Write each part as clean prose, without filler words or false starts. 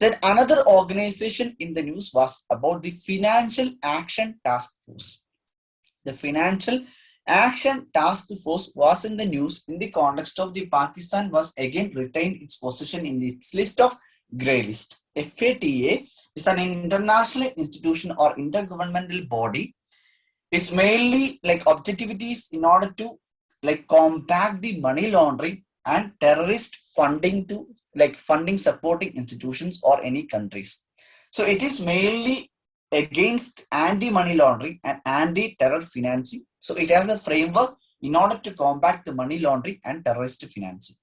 Then another organization in the news was about the Financial Action Task Force. The Financial Action Task Force was in the news in the context of the Pakistan was again retained its position in its list of grey list. FATA is an international institution or intergovernmental body. It's mainly like objectivities in order to like combat the money laundering and terrorist funding to like funding supporting institutions or any countries. So it is mainly against anti-money laundering and anti-terror financing. So it has a framework in order to combat the money laundering and terrorist financing.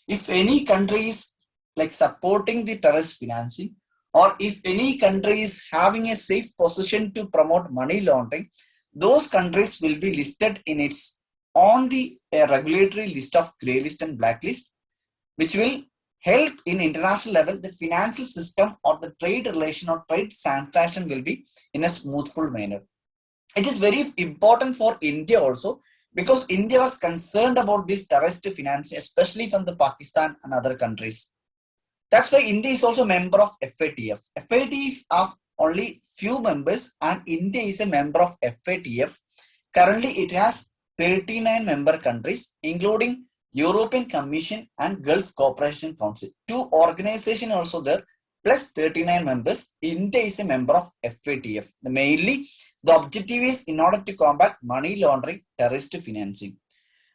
If any country is like supporting the terrorist financing, or if any country is having a safe position to promote money laundering, those countries will be listed in its on the regulatory list of grey list and blacklist, which will help in international level the financial system or the trade relation or trade transaction will be in a smoothful manner. It is very important for India also, because India was concerned about this terrorist finance, especially from the Pakistan and other countries. That's why India is also a member of FATF. FATF have only few members and India is a member of FATF. Currently it has 39 member countries, including European Commission and Gulf Cooperation Council. Two organizations also there, plus 39 members. India is a member of FATF. Mainly, the objective is in order to combat money laundering, terrorist financing.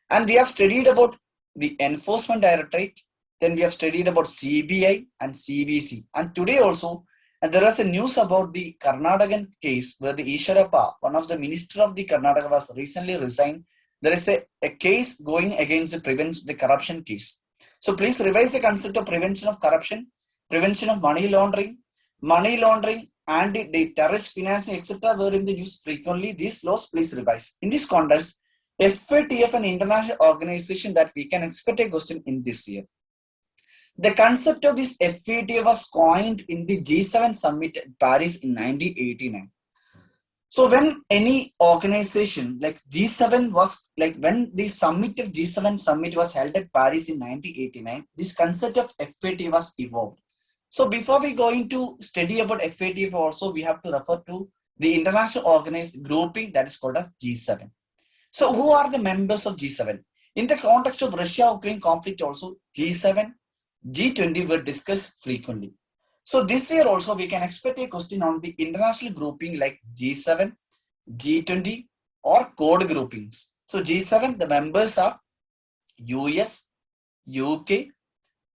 And we have studied about the Enforcement Directorate. Then we have studied about CBI and CBC. And today also, there was a news about the Karnataka case where the Isharappa, one of the minister of the Karnataka, was recently resigned. There is a case going against the corruption case. So please revise the concept of prevention of corruption, prevention of money laundering and the terrorist financing, etc. were in the news frequently. These laws, please revise. In this context, FATF, an international organization that we can expect a question in this year. The concept of this FATF was coined in the G7 summit at Paris in 1989. So when any organization like G7 was like when the summit of G7 summit was held at Paris in 1989, this concept of FATF was evolved. So before we go into study about FATF also, we have to refer to the international organized grouping that is called as G7. So who are the members of G7? In the context of Russia-Ukraine conflict also, G7, G20 were discussed frequently. So this year also we can expect a question on the international grouping like G7, G20 or code groupings. So G7, the members are US, UK,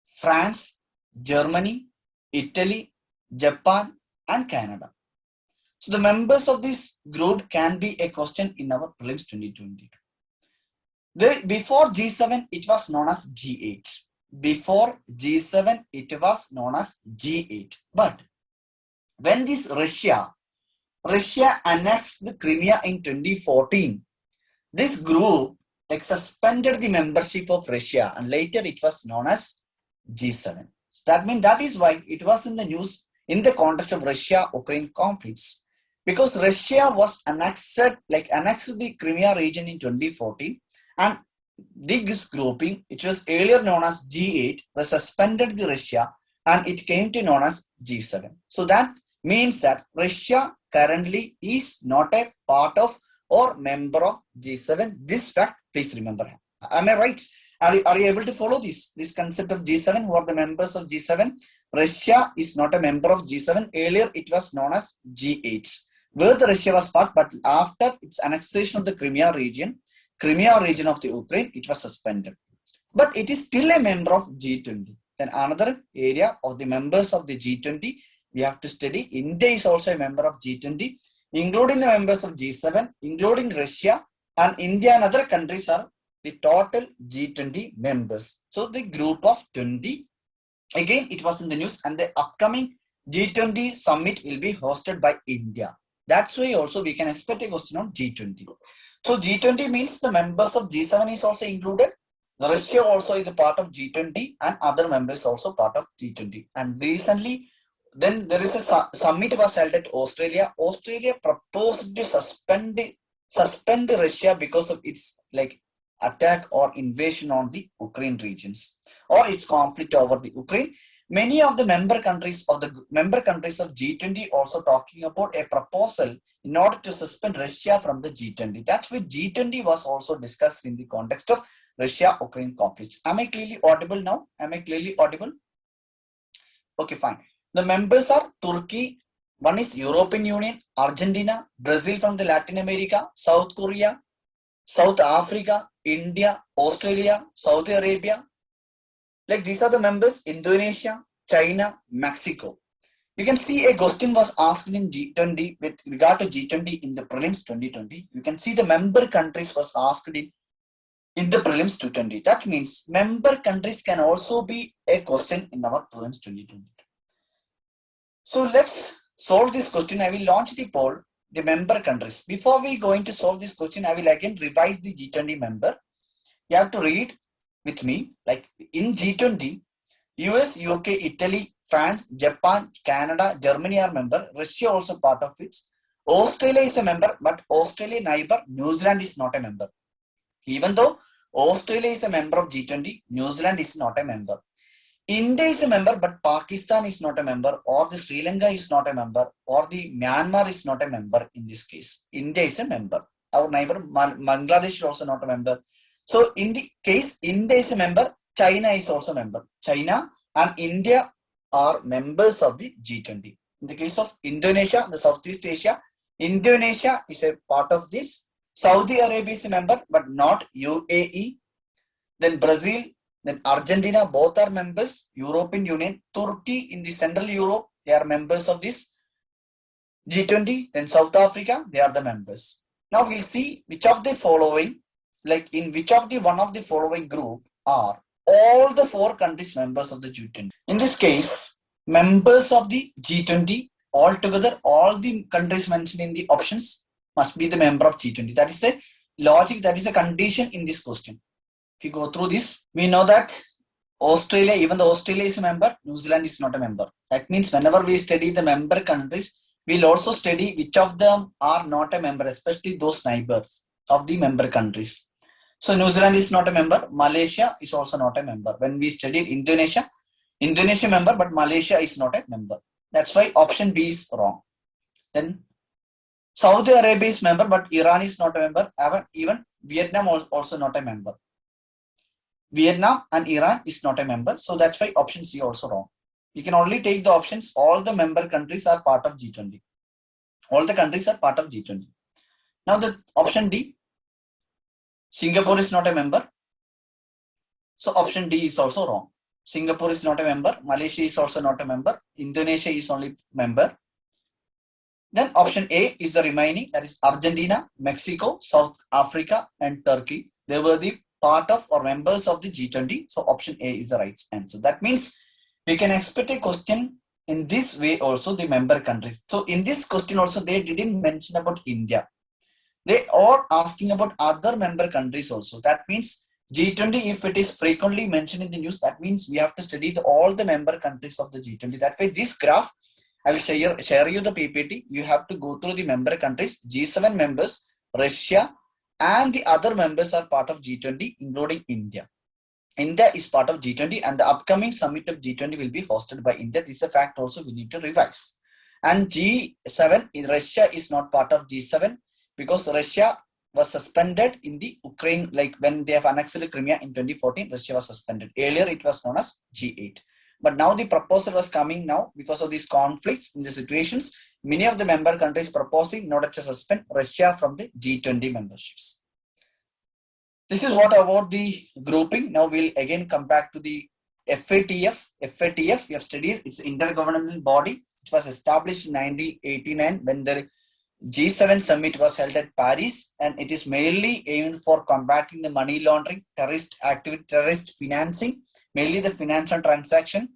France, Germany, Italy, Japan and Canada. So the members of this group can be a question in our prelims 2022. Before G7, it was known as G8. Before G7, it was known as G8. But when this Russia annexed the Crimea in 2014, this group like suspended the membership of Russia and later it was known as G7. So that is why it was in the news in the context of Russia-Ukraine conflicts, because Russia was annexed the Crimea region in 2014 and this grouping, which was earlier known as G8, was suspended the Russia and it came to known as G7. So that means that Russia currently is not a part of or member of G7. This fact, please remember. Am I right? Are you able to follow this concept of G7? Who are the members of G7? Russia is not a member of G7. Earlier, it was known as G8, where the Russia was part, but after its annexation of the Crimea region of the Ukraine, it was suspended. But it is still a member of G20. Then another area of the members of the G20, we have to study. India is also a member of G20, including the members of G7, including Russia, and India and other countries are the total G20 members. So the group of 20, again, it was in the news, and the upcoming G20 summit will be hosted by India. That's why also we can expect a question on G20. So G20 means the members of G7 is also included. Russia also is a part of G20 and other members also part of G20. And recently, then there is a summit was held at Australia. Australia proposed to suspend Russia because of its like attack or invasion on the Ukraine regions or its conflict over the Ukraine. Many of the member countries of G20 also talking about a proposal in order to suspend Russia from the G20. That's why G20 was also discussed in the context of Russia-Ukraine conflicts. Am I clearly audible now? Am I clearly audible? Okay, fine. The members are Turkey, one is European Union, Argentina, Brazil from the Latin America, South Korea, South Africa, India, Australia, Saudi Arabia. Like these are the members, Indonesia, China, Mexico. You can see a question was asked in G20 with regard to G20 in the prelims 2020. You can see the member countries was asked in the prelims 2020. That means member countries can also be a question in our prelims 2020. So let's solve this question. I will launch the poll, the member countries. Before we going to solve this question, I will again revise the G20 member. You have to read with me. Like in G20, US, UK, Italy, France, Japan, Canada, Germany are member. Russia also part of it. Australia is a member, but Australia neighbor, New Zealand is not a member. Even though Australia is a member of G20, New Zealand is not a member. India is a member, but Pakistan is not a member, or the Sri Lanka is not a member, or the Myanmar is not a member in this case. India is a member. Our neighbor Bangladesh is also not a member. So in the case India is a member, China is also a member. China and India are members of the G20. In the case of Indonesia, the Southeast Asia, Indonesia is a part of this. Saudi Arabia is a member, but not UAE. Then Brazil, then Argentina, both are members. European Union, Turkey in the Central Europe, they are members of this G20. Then South Africa, they are the members. Now we'll see which of the following, like in which of the one of the following group are all the 4 countries members of the G20. In this case, members of the G20 altogether, all the countries mentioned in the options must be the member of G20. That is a logic, that is a condition in this question. If you go through this, we know that Australia, even though Australia is a member, New Zealand is not a member. That means whenever we study the member countries, we'll also study which of them are not a member, especially those neighbors of the member countries. So New Zealand is not a member. Malaysia is also not a member. When we studied Indonesia, Indonesia member, but Malaysia is not a member. That's why option B is wrong. Then Saudi Arabia is member, but Iran is not a member. Even Vietnam also not a member. Vietnam and Iran is not a member. So that's why option C also wrong. You can only take the options. All the member countries are part of G20. All the countries are part of G20. Now the option D, Singapore is not a member. So option D is also wrong. Singapore is not a member. Malaysia is also not a member. Indonesia is only member. Then option A is the remaining, that is Argentina, Mexico, South Africa, and Turkey. They were the part of or members of the G20. So option A is the right answer. That means we can expect a question in this way also, the member countries. So in this question also, they didn't mention about India. They are asking about other member countries also. That means G20, if it is frequently mentioned in the news, that means we have to study all the member countries of the G20. That way, this graph, I will share you the PPT. You have to go through the member countries, G7 members, Russia, and the other members are part of G20, including India. India is part of G20, and the upcoming summit of G20 will be hosted by India. This is a fact also we need to revise. And G7, Russia is not part of G7 because Russia was suspended in the Ukraine, like when they have annexed Crimea in 2014, Russia was suspended. Earlier, it was known as G8. But now the proposal was coming now because of these conflicts in the situations. Many of the member countries proposing in order to suspend Russia from the G20 memberships. This is what about the grouping. Now we'll again come back to the FATF. FATF, we have studied, it's an intergovernmental body. It was established in 1989 when the G7 summit was held at Paris, and it is mainly aimed for combating the money laundering, terrorist activity, terrorist financing, mainly the financial transaction.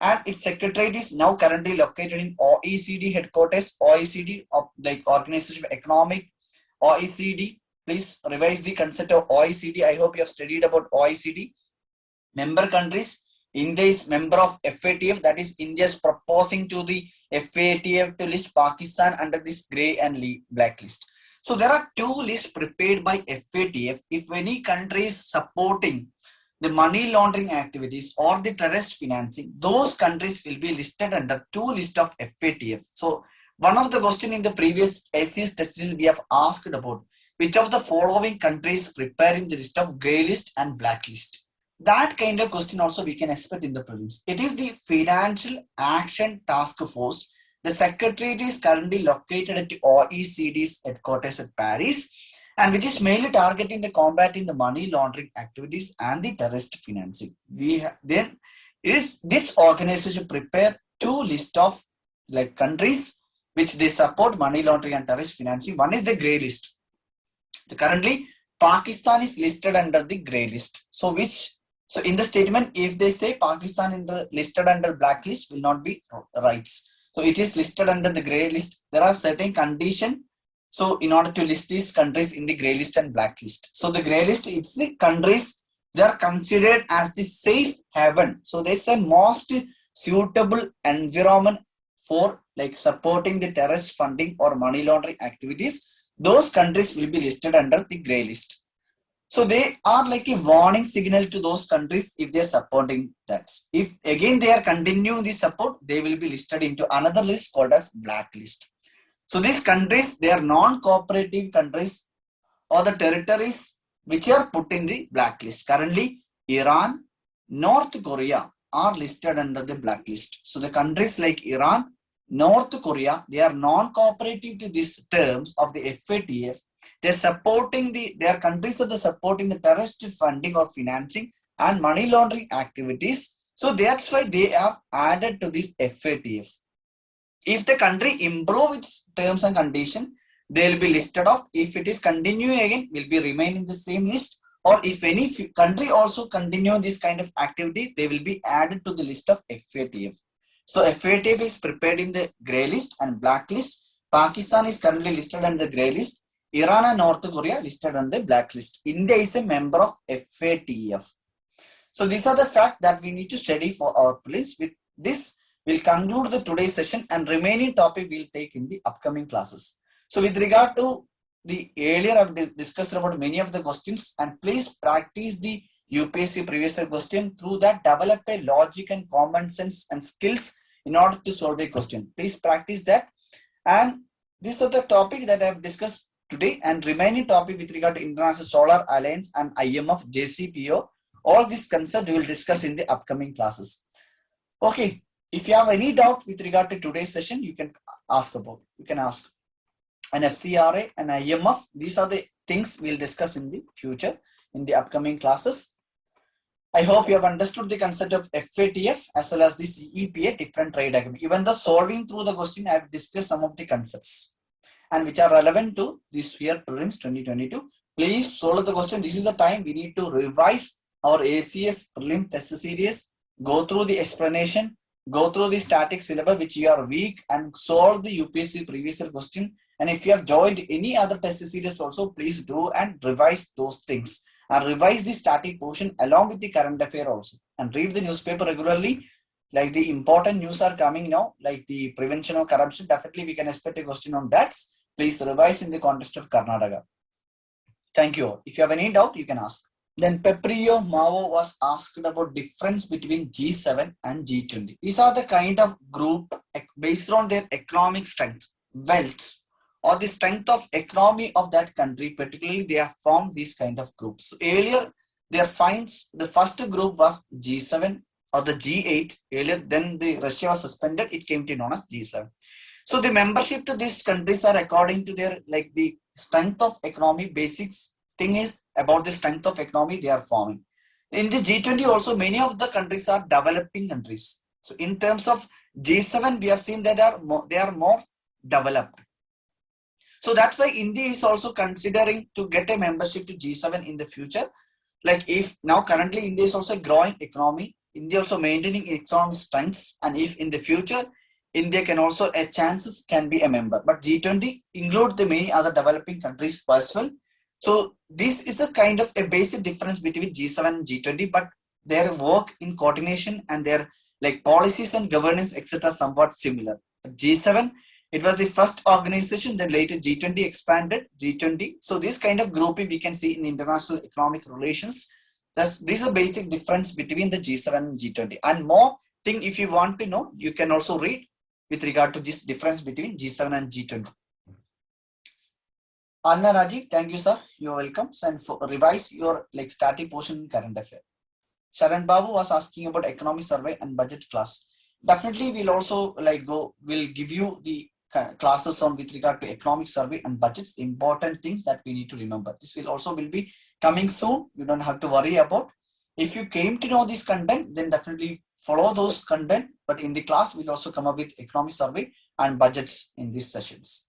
And its secretariat is now currently located in OECD headquarters, OECD, like Organization of Economic, OECD. Please revise the concept of OECD. I hope you have studied about OECD. Member countries, India is member of FATF, that is India is proposing to the FATF to list Pakistan under this grey and black list. So there are 2 lists prepared by FATF. If any country is supporting the money laundering activities or the terrorist financing, those countries will be listed under two lists of FATF. So one of the question in the previous ACS test we have asked about which of the following countries preparing the list of grey list and blacklist. That kind of question also we can expect in the prelims. It is the Financial Action Task Force. The secretariat is currently located at the OECD's headquarters at Paris, and which is mainly targeting the combating the money laundering activities and the terrorist financing. Then is this organization prepare two list of like countries which they support money laundering and terrorist financing. One is the grey list. Currently, Pakistan is listed under the grey list. So in the statement, if they say Pakistan listed under blacklist will not be right. So it is listed under the grey list. There are certain conditions. So in order to list these countries in the grey list and blacklist. So the grey list, it's the countries they are considered as the safe haven. So there's a most suitable environment for like supporting the terrorist funding or money laundering activities. Those countries will be listed under the grey list. So they are like a warning signal to those countries if they are supporting that. If again they are continuing the support, they will be listed into another list called as blacklist. So these countries, they are non-cooperative countries or the territories which are put in the blacklist. Currently, Iran, North Korea are listed under the blacklist. So the countries like Iran, North Korea, they are non-cooperative to these terms of the FATF. They are countries that are supporting the terrorist funding or financing and money laundering activities. So that's why they have added to these FATFs. If the country improve its terms and conditions, they will be listed off. If it is continuing again, will be remain in the same list. Or if any country also continue this kind of activities, they will be added to the list of FATF. So FATF is prepared in the grey list and blacklist. Pakistan is currently listed on the grey list. Iran and North Korea listed on the blacklist. India is a member of FATF. So these are the facts that we need to study for our prelims. With this, we'll conclude the today's session and remaining topic we'll take in the upcoming classes. So with regard to the earlier I've discussed about many of the questions, and please practice the UPSC previous year question. Through that, develop a logic and common sense and skills in order to solve a question. Please practice that. And this is the topic that I've discussed today, and remaining topic with regard to International Solar Alliance and IMF, JCPO. All these concepts we will discuss in the upcoming classes. Okay. If you have any doubt with regard to today's session, you can ask about. You can ask. An FCRA and IMF, these are the things we'll discuss in the future in the upcoming classes. I hope you have understood the concept of FATF as well as the CEPA different trade agreement. Even though solving through the question, I have discussed some of the concepts and which are relevant to this year prelims 2022. Please solve the question. This is the time we need to revise our ACS prelim test series, go through the explanation, go through the static syllabus which you are weak, and solve the UPSC previous year question. And if you have joined any other test series also, please do and revise those things. And revise the static portion along with the current affair also. And read the newspaper regularly. Like the important news are coming now, like the prevention of corruption. Definitely we can expect a question on that. Please revise in the context of Karnataka. Thank you. If you have any doubt, you can ask. Then Peprio Mao was asked about difference between G7 and G20. These are the kind of group based on their economic strength, wealth, or the strength of economy of that country. Particularly, they have formed these kind of groups. So earlier, their finds the first group was G7 or the G8. Earlier, then Russia was suspended. It came to known as G7. So the membership to these countries are according to their like the strength of economy. Basics thing is about the strength of economy they are forming. In the G20 also, many of the countries are developing countries. So in terms of G7, we have seen that they are more developed. So that's why India is also considering to get a membership to G7 in the future. Like if now currently India is also a growing economy, India also maintaining economic strengths, and if in the future India can also a chances can be a member. But G20 include the many other developing countries as well. So this is a kind of a basic difference between G7 and G20, but their work in coordination and their like policies and governance etc. somewhat similar. But G7, it was the first organization, then later G20 expanded, G20. So this kind of grouping we can see in international economic relations. This is a basic difference between the G7 and G20. And more thing, if you want to know, you can also read with regard to this difference between G7 and G20. Anna Raji, thank you, sir. You're welcome. And for revise your static portion in current affair. Sharan Babu was asking about economic survey and budget class. Definitely, we'll also we'll give you the classes on with regard to economic survey and budgets, the important things that we need to remember. This will be coming soon. You don't have to worry about. If you came to know this content, then definitely follow those content. But in the class, we'll also come up with economic survey and budgets in these sessions.